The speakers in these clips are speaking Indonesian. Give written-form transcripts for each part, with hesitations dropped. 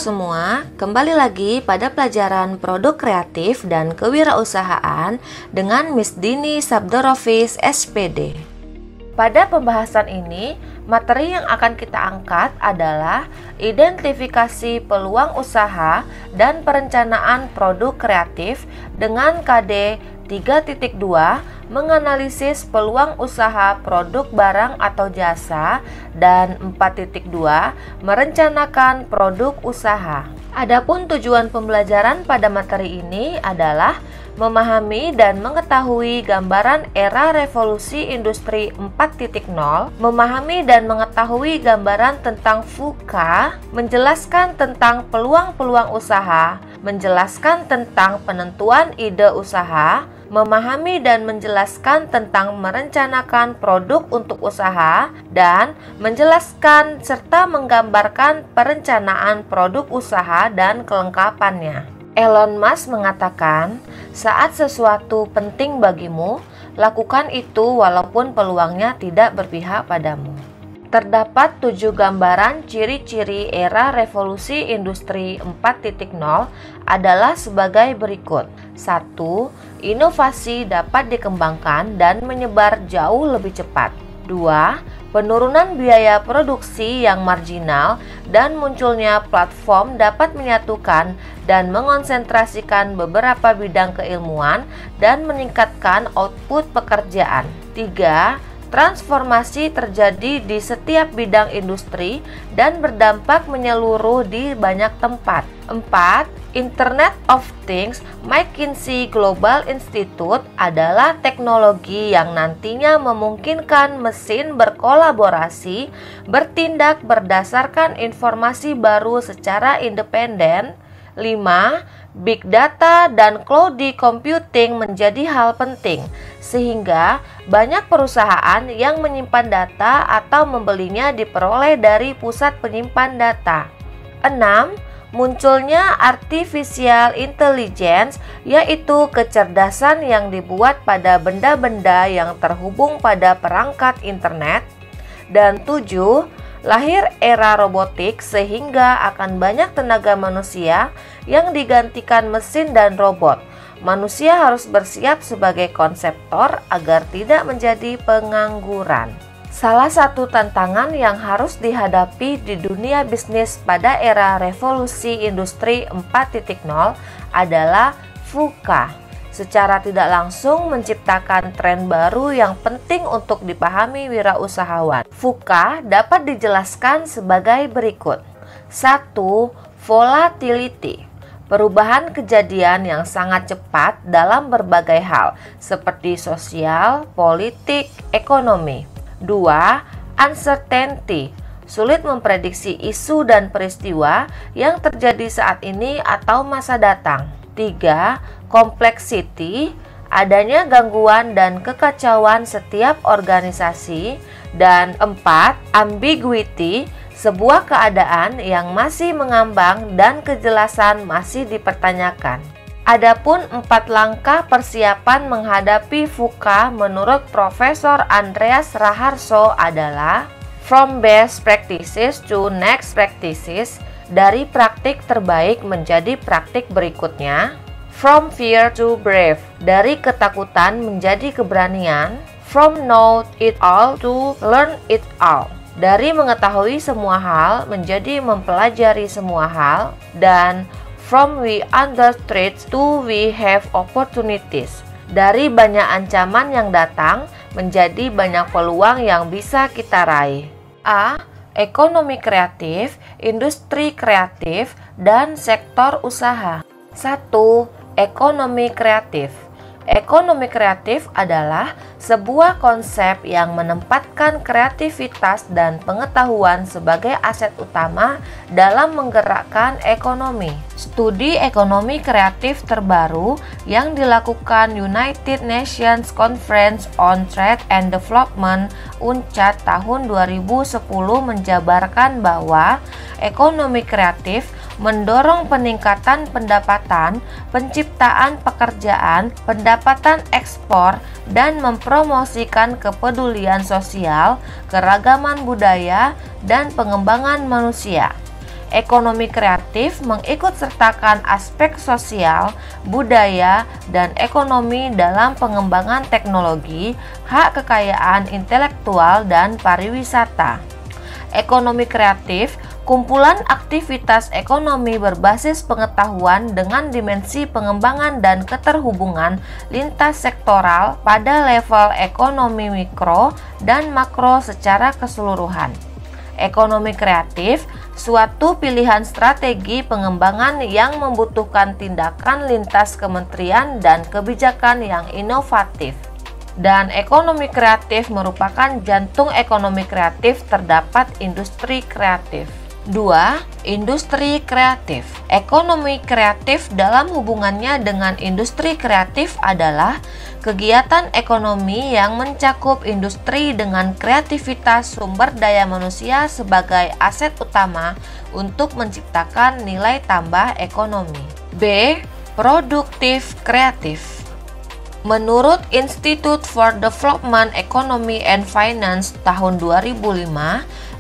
semua, kembali lagi pada pelajaran produk kreatif dan kewirausahaan dengan Miss Dini Sabdorovis SPD. Pada pembahasan ini, materi yang akan kita angkat adalah identifikasi peluang usaha dan perencanaan produk kreatif dengan KD 3.2, menganalisis peluang usaha produk barang atau jasa, dan 4.2, merencanakan produk usaha. Adapun tujuan pembelajaran pada materi ini adalah memahami dan mengetahui gambaran era revolusi industri 4.0, memahami dan mengetahui gambaran tentang VUCA, menjelaskan tentang peluang-peluang usaha, menjelaskan tentang penentuan ide usaha, memahami dan menjelaskan tentang merencanakan produk untuk usaha, dan menjelaskan serta menggambarkan perencanaan produk usaha dan kelengkapannya. Elon Musk mengatakan, saat sesuatu penting bagimu, lakukan itu walaupun peluangnya tidak berpihak padamu. Terdapat 7 gambaran ciri-ciri era revolusi industri 4.0 adalah sebagai berikut. 1. Inovasi dapat dikembangkan dan menyebar jauh lebih cepat. 2. Penurunan biaya produksi yang marginal dan munculnya platform dapat menyatukan dan mengonsentrasikan beberapa bidang keilmuan dan meningkatkan output pekerjaan. 3. Transformasi terjadi di setiap bidang industri dan berdampak menyeluruh di banyak tempat. 4. Internet of Things McKinsey Global Institute adalah teknologi yang nantinya memungkinkan mesin berkolaborasi, bertindak berdasarkan informasi baru secara independen. 5. Big data dan cloud computing menjadi hal penting, sehingga banyak perusahaan yang menyimpan data atau membelinya diperoleh dari pusat penyimpan data. 6. Munculnya artificial intelligence, yaitu kecerdasan yang dibuat pada benda-benda yang terhubung pada perangkat internet. Dan 7. Lahir era robotik sehingga akan banyak tenaga manusia yang digantikan mesin dan robot. Manusia harus bersiap sebagai konseptor agar tidak menjadi pengangguran. Salah satu tantangan yang harus dihadapi di dunia bisnis pada era revolusi industri 4.0 adalah VUCA. Secara tidak langsung menciptakan tren baru yang penting untuk dipahami wirausahawan. VUCA dapat dijelaskan sebagai berikut. 1. Volatility. Perubahan kejadian yang sangat cepat dalam berbagai hal, seperti sosial, politik, ekonomi. 2. Uncertainty. Sulit memprediksi isu dan peristiwa yang terjadi saat ini atau masa datang. 3. Complexity, adanya gangguan dan kekacauan setiap organisasi. Dan 4. Ambiguity, sebuah keadaan yang masih mengambang dan kejelasan masih dipertanyakan. Adapun 4 langkah persiapan menghadapi VUCA menurut Profesor Andreas Raharso adalah from best practices to next practices, dari praktik terbaik menjadi praktik berikutnya. From fear to brave, dari ketakutan menjadi keberanian. From know it all to learn it all, dari mengetahui semua hal menjadi mempelajari semua hal. Dan from we under threats to we have opportunities, dari banyak ancaman yang datang menjadi banyak peluang yang bisa kita raih. A. Ekonomi kreatif, industri kreatif, dan sektor usaha. 1. Ekonomi kreatif. Ekonomi kreatif adalah sebuah konsep yang menempatkan kreativitas dan pengetahuan sebagai aset utama dalam menggerakkan ekonomi. Studi ekonomi kreatif terbaru yang dilakukan United Nations Conference on Trade and Development (UNCTAD) tahun 2010 menjabarkan bahwa ekonomi kreatif mendorong peningkatan pendapatan, penciptaan pekerjaan, pendapatan ekspor, dan mempromosikan kepedulian sosial, keragaman budaya, dan pengembangan manusia. Ekonomi kreatif mengikutsertakan aspek sosial, budaya, dan ekonomi dalam pengembangan teknologi, hak kekayaan intelektual, dan pariwisata. Ekonomi kreatif, kumpulan aktivitas ekonomi berbasis pengetahuan dengan dimensi pengembangan dan keterhubungan lintas sektoral pada level ekonomi mikro dan makro secara keseluruhan. Ekonomi kreatif, suatu pilihan strategi pengembangan yang membutuhkan tindakan lintas kementerian dan kebijakan yang inovatif. Dan ekonomi kreatif merupakan jantung ekonomi kreatif, terdapat industri kreatif. 2. Industri kreatif. Ekonomi kreatif dalam hubungannya dengan industri kreatif adalah kegiatan ekonomi yang mencakup industri dengan kreativitas sumber daya manusia sebagai aset utama untuk menciptakan nilai tambah ekonomi. B. Produktif kreatif. Menurut Institute for Development Economy and Finance tahun 2005,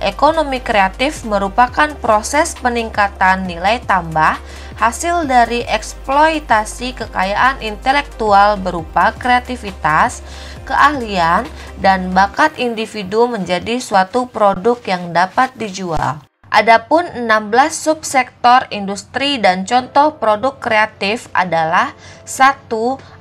ekonomi kreatif merupakan proses peningkatan nilai tambah hasil dari eksploitasi kekayaan intelektual berupa kreativitas, keahlian, dan bakat individu menjadi suatu produk yang dapat dijual. Adapun 16 subsektor industri dan contoh produk kreatif adalah 1.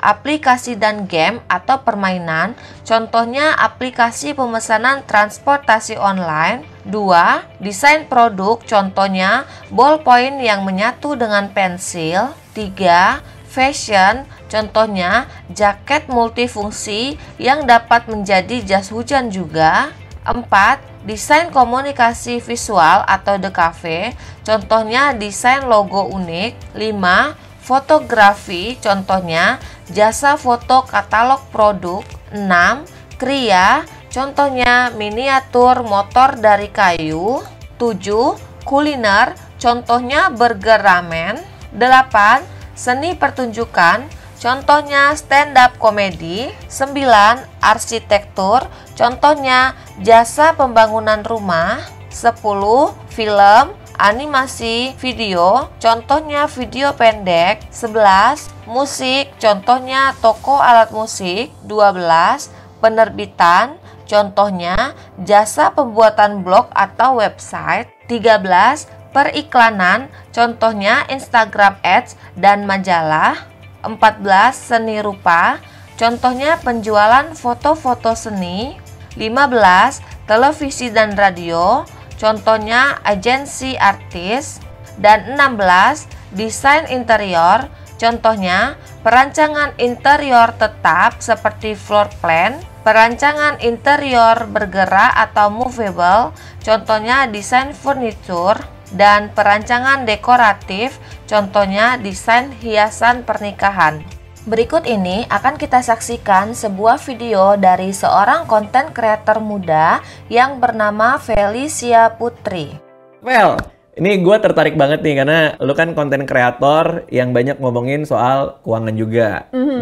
Aplikasi dan game atau permainan, contohnya aplikasi pemesanan transportasi online. 2. Desain produk, contohnya ballpoint yang menyatu dengan pensil. 3. Fashion, contohnya jaket multifungsi yang dapat menjadi jas hujan juga. 4. Desain komunikasi visual atau decave, contohnya desain logo unik. 5. Fotografi, contohnya jasa foto katalog produk. 6. Kriya, contohnya miniatur motor dari kayu. 7. Kuliner, contohnya burger ramen. 8. Seni pertunjukan, contohnya stand up komedi. 9. Arsitektur, contohnya jasa pembangunan rumah. 10. Film, animasi, video, contohnya video pendek. 11. Musik, contohnya toko alat musik. 12. Penerbitan, contohnya jasa pembuatan blog atau website. 13. Periklanan, contohnya Instagram Ads dan majalah. 14. Seni rupa, contohnya penjualan foto-foto seni. 15. Televisi dan radio, contohnya agensi artis. Dan 16. Desain interior, contohnya perancangan interior tetap seperti floor plan, perancangan interior bergerak atau movable, contohnya desain furniture, dan perancangan dekoratif, contohnya desain hiasan pernikahan. Berikut ini akan kita saksikan sebuah video dari seorang konten kreator muda yang bernama Felicia Putri. Well, ini gue tertarik banget nih karena lu kan konten kreator yang banyak ngomongin soal keuangan juga.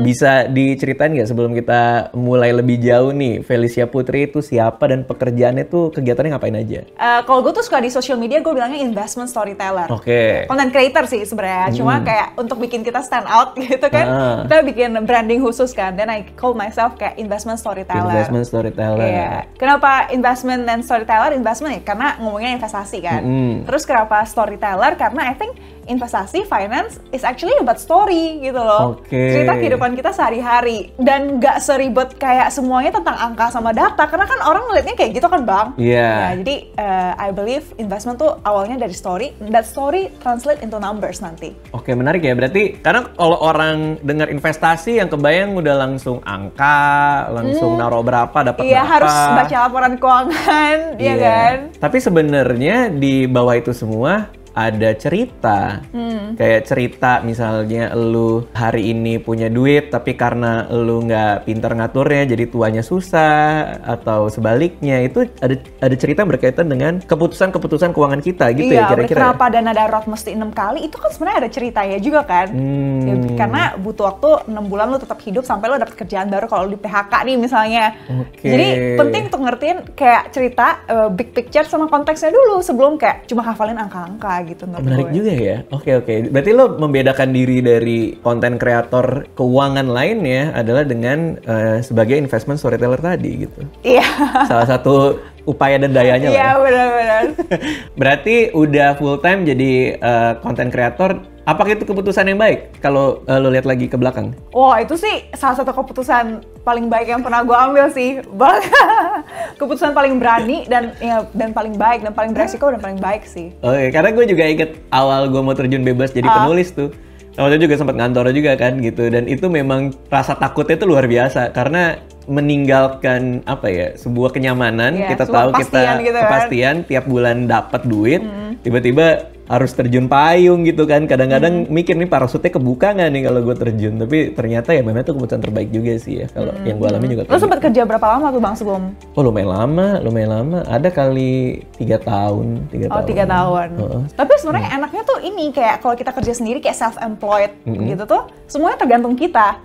Bisa diceritain nggak sebelum kita mulai lebih jauh nih, Felicia Putri itu siapa dan pekerjaannya tuh kegiatannya ngapain aja? Kalau gue tuh suka di social media, gue bilangnya investment storyteller. Oke. Content creator sih sebenarnya, cuma kayak untuk bikin kita stand out gitu kan, kita bikin branding khusus kan. Then I call myself kayak investment storyteller. Investment storyteller. Iya. Kenapa investment dan storyteller? Investment ya karena ngomongnya investasi kan. Terus kenapa storyteller? Karena I think investasi, finance is actually about story gitu loh. Cerita kehidupan kita sehari-hari dan nggak seribet kayak semuanya tentang angka sama data, karena kan orang ngeliatnya kayak gitu kan bang. Ya, jadi I believe investment tuh awalnya dari story, that story translate into numbers nanti. Oke, menarik ya. Berarti karena kalau orang dengar investasi yang kebayang udah langsung angka, langsung naruh berapa, dapat berapa. Iya, harus baca laporan keuangan, ya kan. Tapi sebenarnya di bawah itu semua ada cerita. Kayak cerita misalnya lu hari ini punya duit tapi karena lu nggak pintar ngaturnya jadi tuanya susah, atau sebaliknya. Itu ada cerita berkaitan dengan keputusan-keputusan keuangan kita gitu. Iya, ya kira-kira. Kenapa dana darurat mesti 6 kali? Itu kan sebenarnya ada ceritanya juga kan. Ya, karena butuh waktu 6 bulan lu tetap hidup sampai lu dapet kerjaan baru kalau lu di PHK nih misalnya. Jadi penting untuk ngertiin kayak cerita big picture sama konteksnya dulu sebelum kayak cuma hafalin angka-angka gitu. Menarik juga ya. Oke. Berarti lo membedakan diri dari konten kreator keuangan lainnya adalah dengan sebagai investment storyteller tadi gitu. Iya. Salah satu upaya dan dayanya lah. Iya, benar-benar. Berarti udah full time jadi konten kreator. Apakah itu keputusan yang baik kalau lo lihat lagi ke belakang? Wah, itu sih salah satu keputusan paling baik yang pernah gue ambil sih. Keputusan paling berani dan paling baik dan paling beresiko dan paling baik sih. Oke, karena gue juga inget awal gue mau terjun bebas jadi penulis tuh. Waktu itu juga sempat ngantor juga kan gitu, dan itu memang rasa takutnya itu luar biasa karena meninggalkan sebuah kenyamanan, kita tahu kita gitu kepastian tiap bulan dapat duit, tiba-tiba harus terjun payung gitu kan. Kadang-kadang mikir nih parasutnya kebuka nggak nih kalau gue terjun, tapi ternyata ya memang itu keputusan terbaik juga sih ya kalau yang gue alami juga. Lo sempat kerja berapa lama tuh Bang sebelum? Oh lumayan lama, ada kali 3 tahun. 3 tahun. Tapi sebenarnya enaknya tuh ini kayak kalau kita kerja sendiri kayak self-employed gitu tuh semuanya tergantung kita.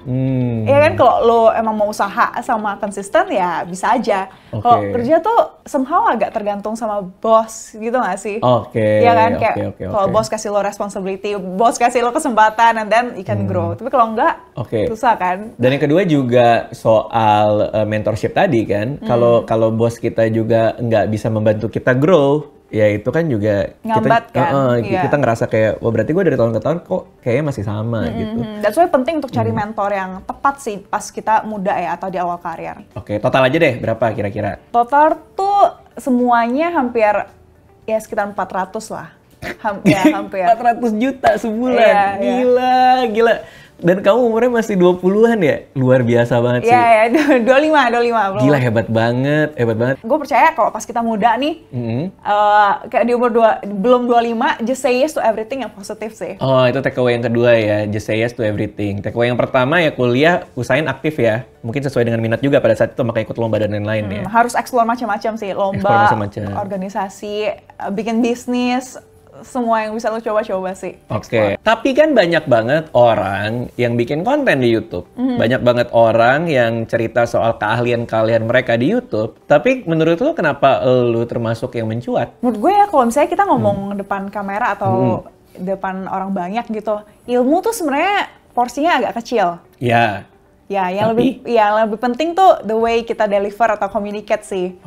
Ya kan, kalau lo emang mau usaha sama konsisten ya bisa aja. Kalau kerja tuh somehow agak tergantung sama bos gitu nggak sih? Iya kan, kayak kalau bos kasih lo responsibility, bos kasih lo kesempatan, and then you can grow. Tapi kalau enggak, susah kan? Dan yang kedua juga soal mentorship tadi kan. Kalau bos kita juga nggak bisa membantu kita grow, ya itu kan juga ngambat kita ngerasa kayak, wah berarti gue dari tahun ke tahun kok kayaknya masih sama gitu. That's why penting untuk cari mentor yang tepat sih pas kita muda ya atau di awal karir. Oke, total aja deh berapa kira-kira? Total tuh semuanya hampir ya sekitar 400 lah. Hampir 400 juta sebulan. Gila. Dan kamu umurnya masih 20-an ya? Luar biasa banget sih. Iya, 25 belum. Gila, hebat banget. Gue percaya kalau pas kita muda nih, kayak di umur belum 25, just say yes to everything yang positif sih. Oh, itu takeaway yang kedua ya, just say yes to everything. Takeaway yang pertama ya kuliah, usahain aktif ya. Mungkin sesuai dengan minat juga pada saat itu, makanya ikut lomba dan lain-lain ya. Harus explore macam-macam sih, lomba, organisasi, bikin bisnis, semua yang bisa lo coba-coba sih. Oke. Tapi kan banyak banget orang yang bikin konten di YouTube. Banyak banget orang yang cerita soal keahlian-keahlian mereka di YouTube. Tapi menurut lo kenapa lo termasuk yang mencuat? Menurut gue ya kalau misalnya kita ngomong depan kamera atau depan orang banyak gitu, ilmu tuh sebenarnya porsinya agak kecil. Ya. Ya, yang lebih penting tuh the way kita deliver atau communicate sih.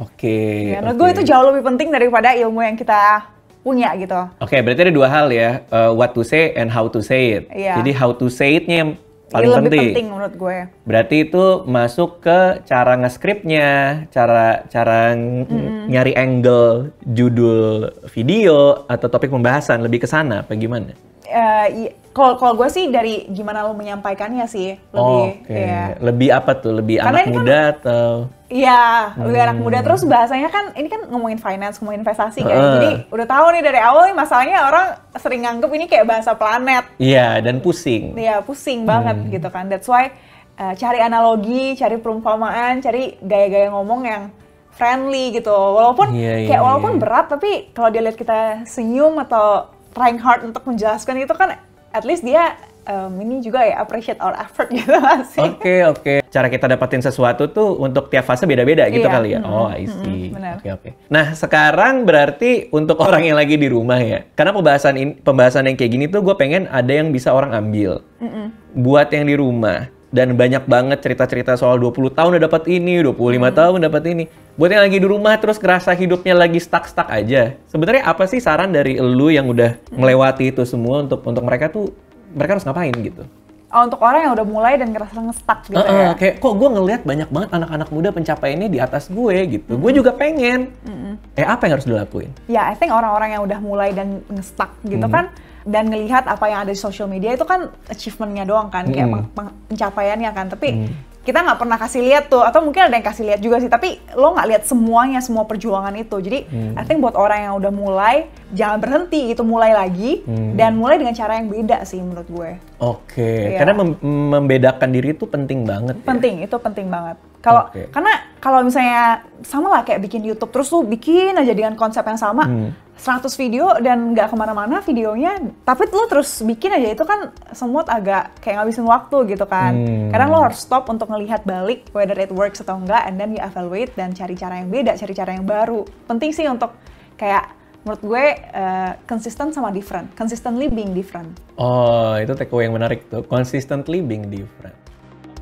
Menurut gue itu jauh lebih penting daripada ilmu yang kita punya gitu. Berarti ada dua hal ya, what to say and how to say it. Jadi how to say it-nya yang paling lebih penting menurut gue. Berarti itu masuk ke cara nge-script-nya, cara nyari angle judul video atau topik pembahasan, lebih ke sana apa gimana? Kalau gue sih dari gimana lo menyampaikannya sih lebih apa tuh? Lebih anak muda atau? Iya, lebih anak muda. Terus bahasanya kan ini kan ngomongin finance, ngomongin investasi kan. Jadi udah tahu nih dari awal nih masalahnya orang sering nganggep ini kayak bahasa planet. Iya, dan pusing. Iya, pusing banget gitu kan. That's why cari analogi, cari perumpamaan, cari gaya-gaya ngomong yang friendly gitu. Walaupun walaupun berat, tapi kalau dia lihat kita senyum atau trying hard untuk menjelaskan itu kan at least dia ini juga ya appreciate our effort gitu sih. Oke. Cara kita dapatin sesuatu tuh untuk tiap fase beda-beda gitu kali ya. Oh, I see. Oke. Nah, sekarang berarti untuk orang yang lagi di rumah ya. Karena pembahasan yang kayak gini tuh gue pengen ada yang bisa orang ambil. Buat yang di rumah. Dan banyak banget cerita-cerita soal 20 tahun udah dapat ini, 25 tahun dapat ini. Buat yang lagi di rumah terus ngerasa hidupnya lagi stuck aja. Sebenarnya apa sih saran dari elu yang udah melewati itu semua untuk mereka tuh, mereka harus ngapain gitu? Untuk orang yang udah mulai dan ngerasa nge-stuck gitu ya? Kayak kok gue ngelihat banyak banget anak-anak muda pencapaiannya di atas gue gitu. Gue juga pengen. Apa yang harus dilakuin? Ya, I think orang-orang yang udah mulai dan nge-stuck gitu kan, dan ngelihat apa yang ada di social media itu kan achievement-nya doang kan, kayak pencapaiannya kan. Tapi kita nggak pernah kasih lihat tuh, atau mungkin ada yang kasih lihat juga sih, tapi lo nggak lihat semuanya, semua perjuangan itu. Jadi I think buat orang yang udah mulai, jangan berhenti gitu, mulai lagi dan mulai dengan cara yang beda sih menurut gue. Karena membedakan diri itu penting banget. Itu penting banget. Karena kalau misalnya sama lah kayak bikin YouTube, terus lu bikin aja dengan konsep yang sama, 100 video dan nggak kemana-mana videonya, tapi lu terus bikin aja, itu kan semua agak kayak ngabisin waktu gitu kan. Kadang lo harus stop untuk ngelihat balik whether it works atau enggak, and then you evaluate dan cari cara yang beda, cari cara yang baru. Penting sih untuk kayak menurut gue consistent sama different, consistently being different. Oh, itu takeaway yang menarik tuh, consistently being different.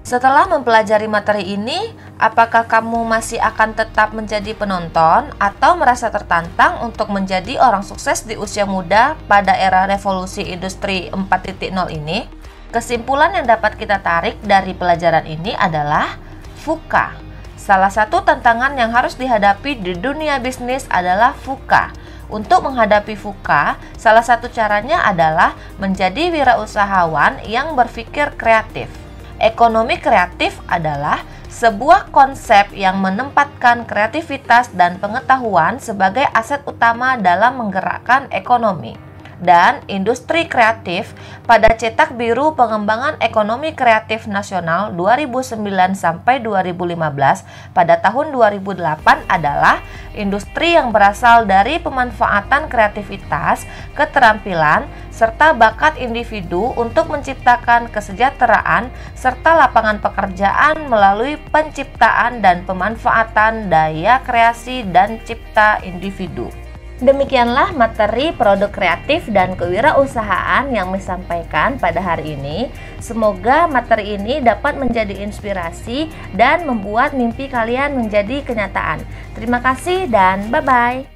Setelah mempelajari materi ini, apakah kamu masih akan tetap menjadi penonton atau merasa tertantang untuk menjadi orang sukses di usia muda pada era revolusi industri 4.0 ini? Kesimpulan yang dapat kita tarik dari pelajaran ini adalah VUCA. Salah satu tantangan yang harus dihadapi di dunia bisnis adalah VUCA. Untuk menghadapi VUCA, salah satu caranya adalah menjadi wirausahawan yang berpikir kreatif. Ekonomi kreatif adalah sebuah konsep yang menempatkan kreativitas dan pengetahuan sebagai aset utama dalam menggerakkan ekonomi. Dan industri kreatif pada Cetak Biru Pengembangan Ekonomi Kreatif Nasional 2009-2015 pada tahun 2008 adalah industri yang berasal dari pemanfaatan kreativitas, keterampilan, serta bakat individu untuk menciptakan kesejahteraan serta lapangan pekerjaan melalui penciptaan dan pemanfaatan daya kreasi dan cipta individu. Demikianlah materi produk kreatif dan kewirausahaan yang disampaikan pada hari ini. Semoga materi ini dapat menjadi inspirasi dan membuat mimpi kalian menjadi kenyataan. Terima kasih dan bye-bye.